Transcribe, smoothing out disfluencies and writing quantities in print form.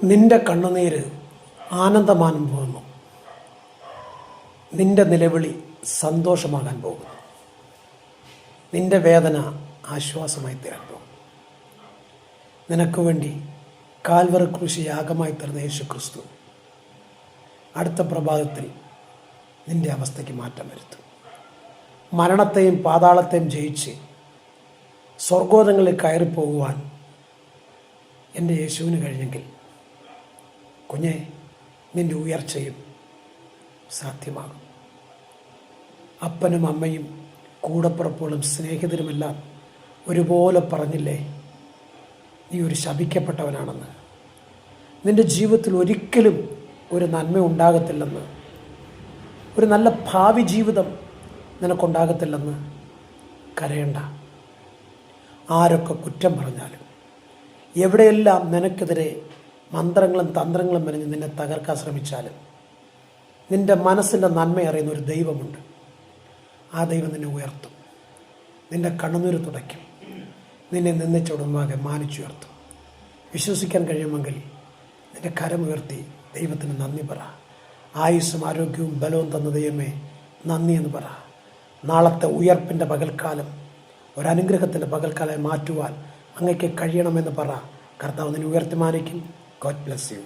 നിന്റെ കണ്ണുനീര് ആനന്ദമാനം പോകുന്നു. നിന്റെ നിലവിളി സന്തോഷമാകാൻ പോകുന്നു. നിന്റെ വേദന ആശ്വാസമായി തീരാൻ പോകും. നിനക്ക് വേണ്ടി കാൽവറി ക്രൂശ് യാഗമായി തീർന്ന യേശു ക്രിസ്തു അടുത്ത പ്രഭാതത്തിൽ നിന്റെ അവസ്ഥയ്ക്ക് മാറ്റം വരുത്തും. മരണത്തെയും പാതാളത്തെയും ജയിച്ച് സ്വർഗോതങ്ങളിൽ കയറിപ്പോകുവാൻ എൻ്റെ യേശുവിന് കഴിഞ്ഞെങ്കിൽ കുഞ്ഞെ, നിൻ്റെ ഉയർച്ചയും സാധ്യമാകും. അപ്പനും അമ്മയും കൂടപ്പുറപ്പുകളും സ്നേഹിതരുമെല്ലാം ഒരുപോലെ പറഞ്ഞില്ലേ, നീ ഒരു ശപിക്കപ്പെട്ടവനാണെന്ന്, നിൻ്റെ ജീവിതത്തിൽ ഒരിക്കലും ഒരു നന്മ ഉണ്ടാകത്തില്ലെന്ന്, ഒരു നല്ല ഭാവി ജീവിതം നിനക്കുണ്ടാകത്തില്ലെന്ന് കരയണ്ട. ആരൊക്കെ കുറ്റം പറഞ്ഞാലും, എവിടെയെല്ലാം നിനക്കെതിരെ മന്ത്രങ്ങളും തന്ത്രങ്ങളും മെനഞ്ഞ് നിന്നെ തകർക്കാൻ ശ്രമിച്ചാലും, നിൻ്റെ മനസ്സിൻ്റെ നന്മ അറിയുന്ന ഒരു ദൈവമുണ്ട്. ആ ദൈവം നിന്നെ ഉയർത്തും. നിൻ്റെ കണ്ണുനീര് തുടയ്ക്കും. നിന്നെ നിന്നിച്ചോടുമാകെ മാനിച്ചുയർത്തും. വിശ്വസിക്കാൻ കഴിയുമെങ്കിൽ നിൻ്റെ കരമുയർത്തി ദൈവത്തിന് നന്ദി പറ. ആയുസ്സും ആരോഗ്യവും ബലവും തന്ന ദൈവമേ നന്ദി എന്ന് പറ. നാളത്തെ ഉയർപ്പിൻ്റെ പകൽക്കാലം ഒരനുഗ്രഹത്തിൻ്റെ പകൽക്കാലം മാറ്റുവാൻ അങ്ങയ്ക്ക് കഴിയണമെന്ന് പറ. കർത്താവ് നിന്നെ ഉയർത്തി മാനിക്കും. God bless you.